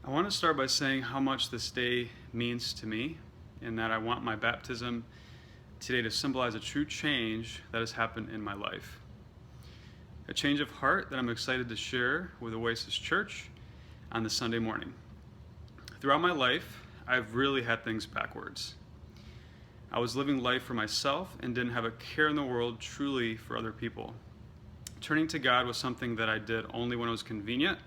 I want to start by saying how much this day means to me, and that I want my baptism today to symbolize a true change that has happened in my life. A change of heart that I'm excited to share with Oasis Church on this Sunday morning. Throughout my life, I've really had things backwards. I was living life for myself and didn't have a care in the world truly for other people. Turning to God was something that I did only when it was convenient.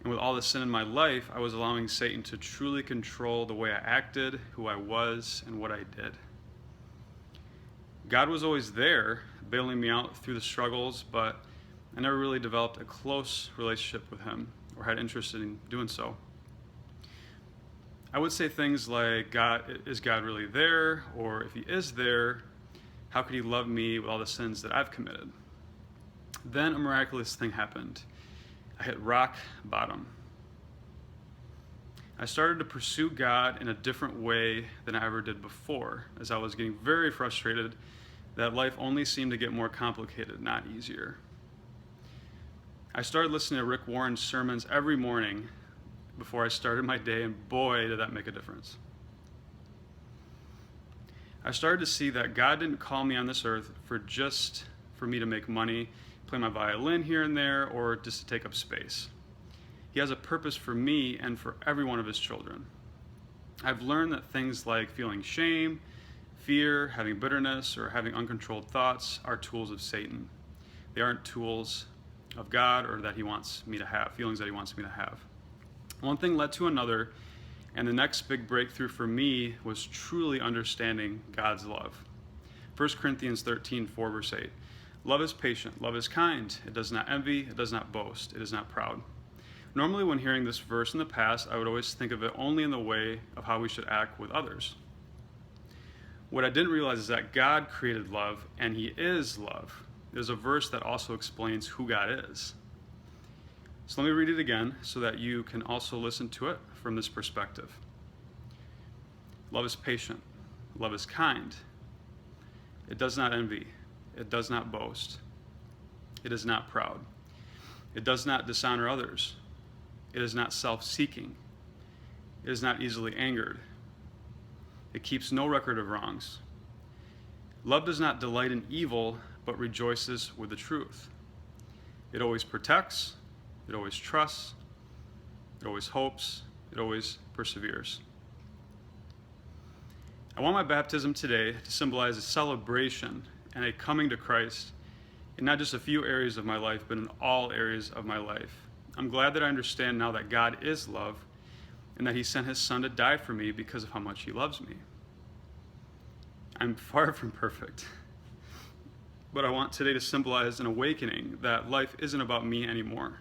And with all the sin in my life, I was allowing Satan to truly control the way I acted, who I was, and what I did. God was always there, bailing me out through the struggles, but I never really developed a close relationship with Him or had interest in doing so. I would say things like, is God really there? Or if He is there, how could He love me with all the sins that I've committed? Then a miraculous thing happened. I hit rock bottom. I started to pursue God in a different way than I ever did before, as I was getting very frustrated that life only seemed to get more complicated, not easier. I started listening to Rick Warren's sermons every morning before I started my day, and boy, did that make a difference. I started to see that God didn't call me on this earth for me to make money, play my violin here and there, or just to take up space. He has a purpose for me and for every one of His children. I've learned that things like feeling shame, fear, having bitterness, or having uncontrolled thoughts are tools of Satan. They aren't tools of God or that He wants me to have, feelings that He wants me to have. One thing led to another, and the next big breakthrough for me was truly understanding God's love. 1 Corinthians 13:4, verse 8. Love is patient, love is kind. It does not envy, it does not boast, it is not proud. Normally when hearing this verse in the past, I would always think of it only in the way of how we should act with others. What I didn't realize is that God created love, and He is love. There's a verse that also explains who God is. So let me read it again so that you can also listen to it from this perspective. Love is patient, love is kind. It does not envy. It does not boast. It is not proud. It does not dishonor others. It is not self-seeking. It is not easily angered. It keeps no record of wrongs. Love does not delight in evil, but rejoices with the truth. It always protects. It always trusts. It always hopes. It always perseveres. I want my baptism today to symbolize a celebration and a coming to Christ in not just a few areas of my life, but in all areas of my life. I'm glad that I understand now that God is love and that He sent His Son to die for me because of how much He loves me. I'm far from perfect, but I want today to symbolize an awakening that life isn't about me anymore.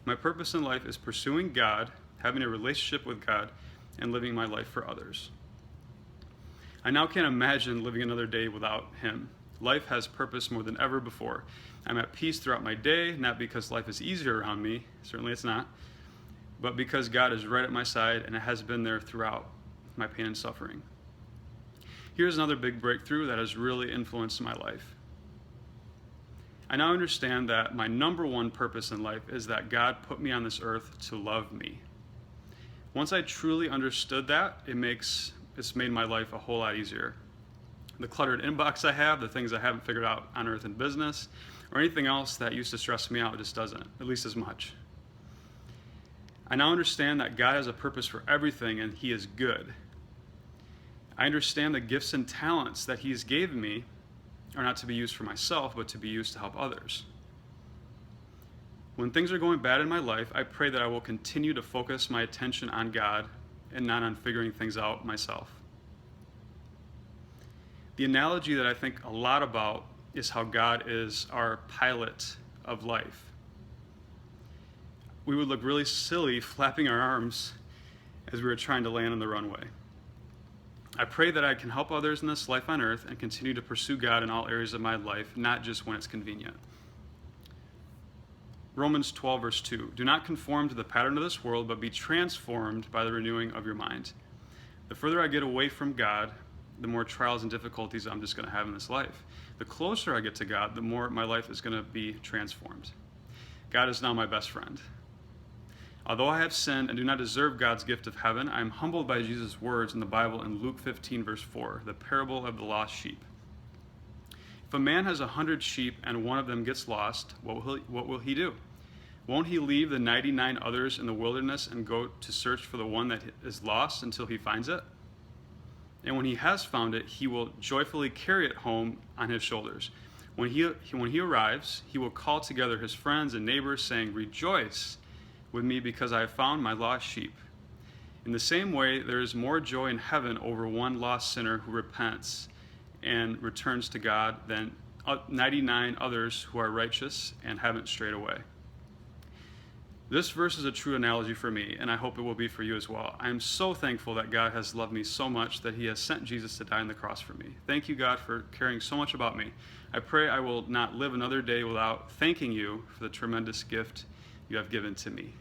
My purpose in life is pursuing God, having a relationship with God, and living my life for others. I now can't imagine living another day without Him. Life has purpose more than ever before. I'm at peace throughout my day, not because life is easier around me, certainly it's not, but because God is right at my side and it has been there throughout my pain and suffering. Here's another big breakthrough that has really influenced my life. I now understand that my number one purpose in life is that God put me on this earth to love me. Once I truly understood that, it's made my life a whole lot easier. The cluttered inbox I have, the things I haven't figured out on earth and business, or anything else that used to stress me out just doesn't, at least as much. I now understand that God has a purpose for everything and He is good. I understand the gifts and talents that He has given me are not to be used for myself, but to be used to help others. When things are going bad in my life, I pray that I will continue to focus my attention on God and not on figuring things out myself. The analogy that I think a lot about is how God is our pilot of life. We would look really silly flapping our arms as we were trying to land on the runway. I pray that I can help others in this life on earth and continue to pursue God in all areas of my life, not just when it's convenient. Romans 12, verse 2, do not conform to the pattern of this world, but be transformed by the renewing of your mind. The further I get away from God, the more trials and difficulties I'm just going to have in this life. The closer I get to God, the more my life is going to be transformed. God is now my best friend. Although I have sinned and do not deserve God's gift of heaven, I am humbled by Jesus' words in the Bible in Luke 15, verse 4, the parable of the lost sheep. If a man has 100 sheep and one of them gets lost, what will he do? Won't he leave the 99 others in the wilderness and go to search for the one that is lost until he finds it? And when he has found it, he will joyfully carry it home on his shoulders. When he arrives, he will call together his friends and neighbors, saying, "Rejoice with me because I have found my lost sheep." In the same way, there is more joy in heaven over one lost sinner who repents and returns to God than 99 others who are righteous and haven't strayed away. This verse is a true analogy for me, and I hope it will be for you as well. I am so thankful that God has loved me so much that he has sent Jesus to die on the cross for me. Thank you, God, for caring so much about me. I pray I will not live another day without thanking you for the tremendous gift you have given to me.